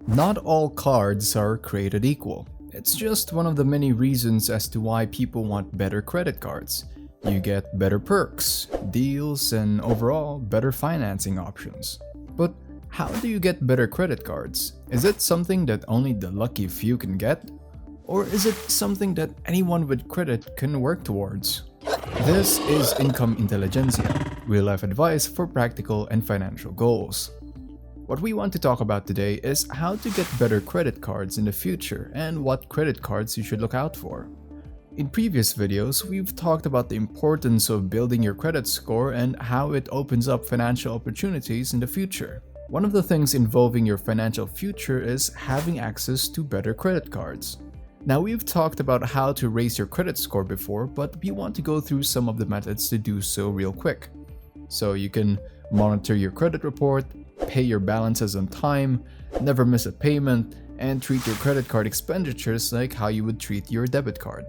Not all cards are created equal. It's just one of the many reasons as to why people want better credit cards. You get better perks, deals, and overall better financing options. But how do you get better credit cards? Is it something that only the lucky few can get? Or is it something that anyone with credit can work towards? This is Income Intelligentsia, real-life advice for practical and financial goals. What we want to talk about today is how to get better credit cards in the future and what credit cards you should look out for. In previous videos, we've talked about the importance of building your credit score and how it opens up financial opportunities in the future. One of the things involving your financial future is having access to better credit cards. Now, we've talked about how to raise your credit score before, but we want to go through some of the methods to do so real quick. So you can monitor your credit report, pay your balances on time, never miss a payment, and treat your credit card expenditures like how you would treat your debit card.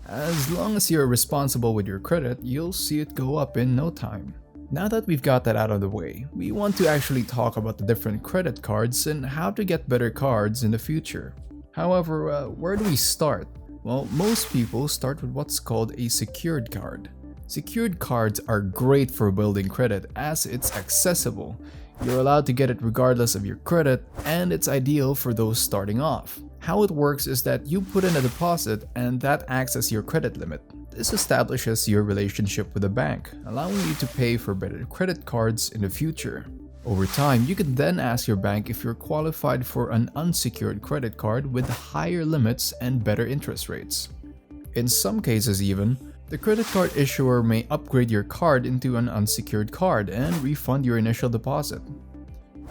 As long as you're responsible with your credit, you'll see it go up in no time. Now that we've got that out of the way, we want to actually talk about the different credit cards and how to get better cards in the future. However, where do we start? Well, most people start with what's called a secured card. Secured cards are great for building credit as it's accessible. You're allowed to get it regardless of your credit, and it's ideal for those starting off. How it works is that you put in a deposit and that acts as your credit limit. This establishes your relationship with the bank, allowing you to pay for better credit cards in the future. Over time, you can then ask your bank if you're qualified for an unsecured credit card with higher limits and better interest rates. In some cases even, the credit card issuer may upgrade your card into an unsecured card and refund your initial deposit.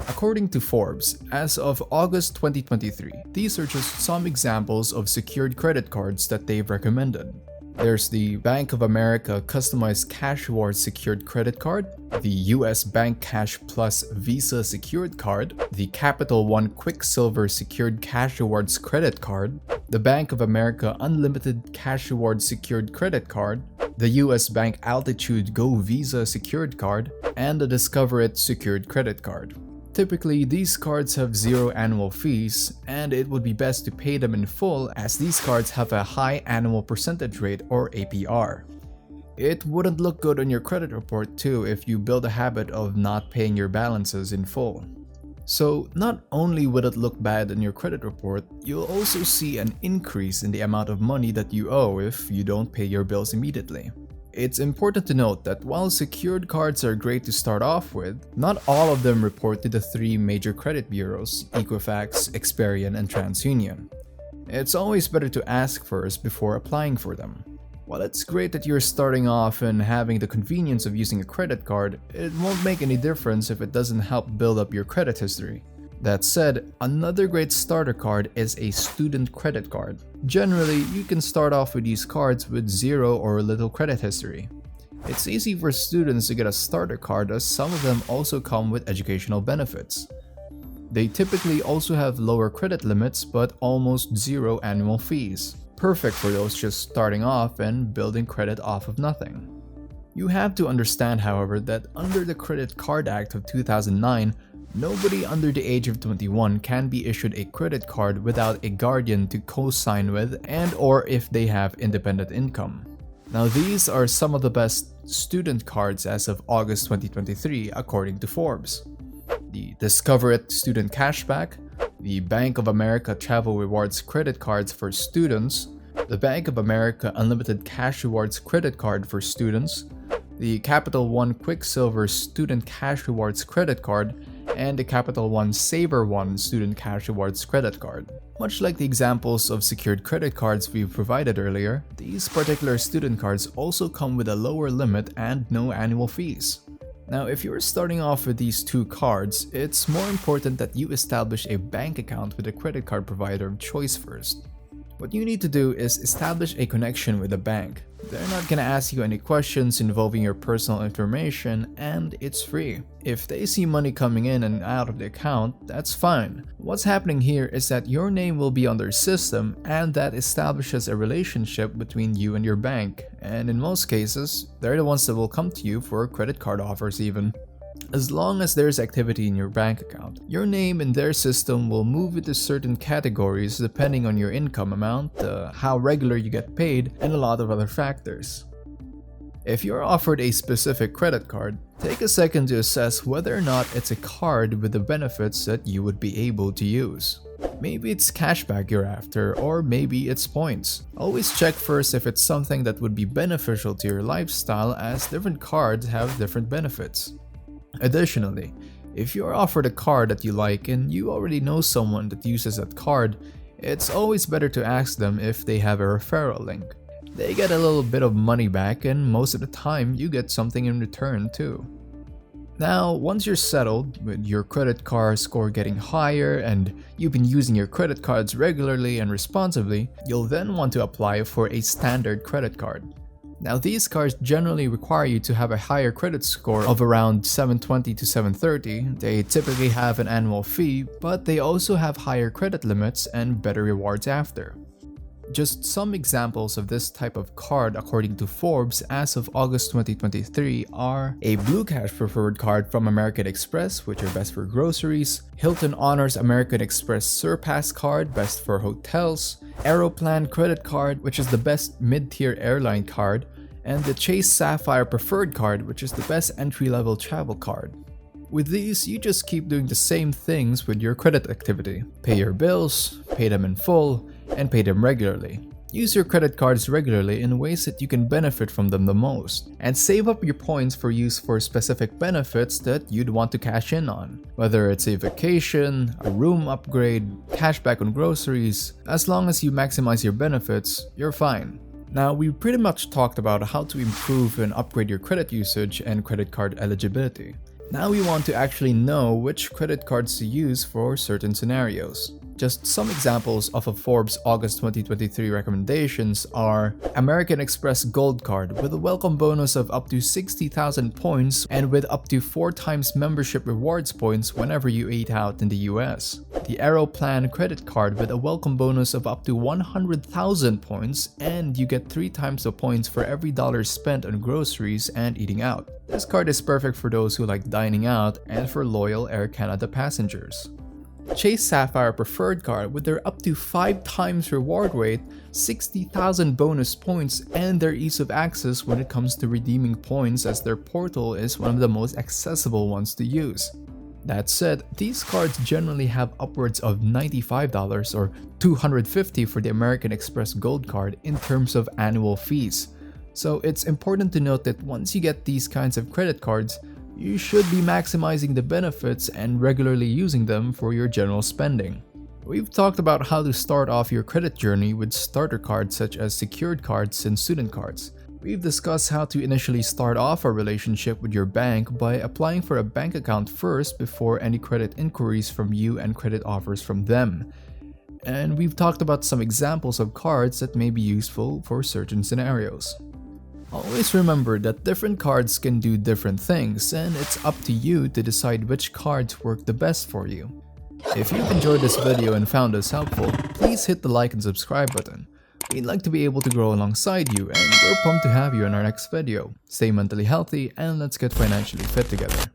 According to Forbes, as of August 2023, these are just some examples of secured credit cards that they've recommended. There's the Bank of America Customized Cash Rewards Secured Credit Card, the US Bank Cash Plus Visa Secured Card, the Capital One Quicksilver Secured Cash Rewards Credit Card, the Bank of America Unlimited Cash Rewards Secured Credit Card, the US Bank Altitude Go Visa Secured Card, and the Discover It Secured Credit Card. Typically, these cards have zero annual fees, and it would be best to pay them in full as these cards have a high annual percentage rate or APR. It wouldn't look good on your credit report too if you build a habit of not paying your balances in full. So not only would it look bad on your credit report, you'll also see an increase in the amount of money that you owe if you don't pay your bills immediately. It's important to note that while secured cards are great to start off with, not all of them report to the three major credit bureaus, Equifax, Experian, and TransUnion. It's always better to ask first before applying for them. While it's great that you're starting off and having the convenience of using a credit card, it won't make any difference if it doesn't help build up your credit history. That said, another great starter card is a student credit card. Generally, you can start off with these cards with zero or little credit history. It's easy for students to get a starter card as some of them also come with educational benefits. They typically also have lower credit limits but almost zero annual fees. Perfect for those just starting off and building credit off of nothing. You have to understand, however, that under the Credit Card Act of 2009, nobody under the age of 21 can be issued a credit card without a guardian to co-sign with and or if they have independent income. Now, these are some of the best student cards as of August 2023 according to Forbes. The Discover It Student Cashback, the Bank of America Travel Rewards Credit Cards for Students, the Bank of America Unlimited Cash Rewards Credit Card for Students, the Capital One Quicksilver Student Cash Rewards Credit Card, and the Capital One Saver One Student Cash Rewards Credit Card. Much like the examples of secured credit cards we provided earlier, these particular student cards also come with a lower limit and no annual fees. Now, if you're starting off with these two cards, it's more important that you establish a bank account with a credit card provider of choice first. What you need to do is establish a connection with a bank. They're not gonna ask you any questions involving your personal information, and it's free. If they see money coming in and out of the account, that's fine. What's happening here is that your name will be on their system, and that establishes a relationship between you and your bank. And in most cases, they're the ones that will come to you for credit card offers even. As long as there's activity in your bank account, your name in their system will move into certain categories depending on your income amount, how regular you get paid, and a lot of other factors. If you're offered a specific credit card, take a second to assess whether or not it's a card with the benefits that you would be able to use. Maybe it's cashback you're after, or maybe it's points. Always check first if it's something that would be beneficial to your lifestyle, as different cards have different benefits. Additionally, if you're offered a card that you like and you already know someone that uses that card, it's always better to ask them if they have a referral link. They get a little bit of money back, and most of the time you get something in return too. Now, once you're settled with your credit card score getting higher and you've been using your credit cards regularly and responsibly, you'll then want to apply for a standard credit card. Now, these cards generally require you to have a higher credit score of around 720 to 730. They typically have an annual fee, but they also have higher credit limits and better rewards after. Just some examples of this type of card according to Forbes as of August 2023 are a Blue Cash Preferred card from American Express, which are best for groceries, Hilton Honors American Express Surpass card, best for hotels, Aeroplan Credit Card, which is the best mid-tier airline card, and the Chase Sapphire Preferred card, which is the best entry-level travel card. With these, you just keep doing the same things with your credit activity. Pay your bills, pay them in full, and pay them regularly. Use your credit cards regularly in ways that you can benefit from them the most, and save up your points for use for specific benefits that you'd want to cash in on. Whether it's a vacation, a room upgrade, cashback on groceries, as long as you maximize your benefits, you're fine. Now, we pretty much talked about how to improve and upgrade your credit usage and credit card eligibility. Now we want to actually know which credit cards to use for certain scenarios. Just some examples of a Forbes August 2023 recommendations are American Express Gold Card with a welcome bonus of up to 60,000 points and with up to 4 times membership rewards points whenever you eat out in the US. The Aeroplan Credit Card with a welcome bonus of up to 100,000 points, and you get 3 times the points for every dollar spent on groceries and eating out. This card is perfect for those who like dining out and for loyal Air Canada passengers. Chase Sapphire Preferred card with their up to 5 times reward rate, 60,000 bonus points, and their ease of access when it comes to redeeming points, as their portal is one of the most accessible ones to use. That said, these cards generally have upwards of $95 or $250 for the American Express Gold card in terms of annual fees. So it's important to note that once you get these kinds of credit cards, you should be maximizing the benefits and regularly using them for your general spending. We've talked about how to start off your credit journey with starter cards such as secured cards and student cards. We've discussed how to initially start off a relationship with your bank by applying for a bank account first before any credit inquiries from you and credit offers from them. And we've talked about some examples of cards that may be useful for certain scenarios. Always remember that different cards can do different things, and it's up to you to decide which cards work the best for you. If you've enjoyed this video and found us helpful, please hit the like and subscribe button. We'd like to be able to grow alongside you, and we're pumped to have you in our next video. Stay mentally healthy, and let's get financially fit together.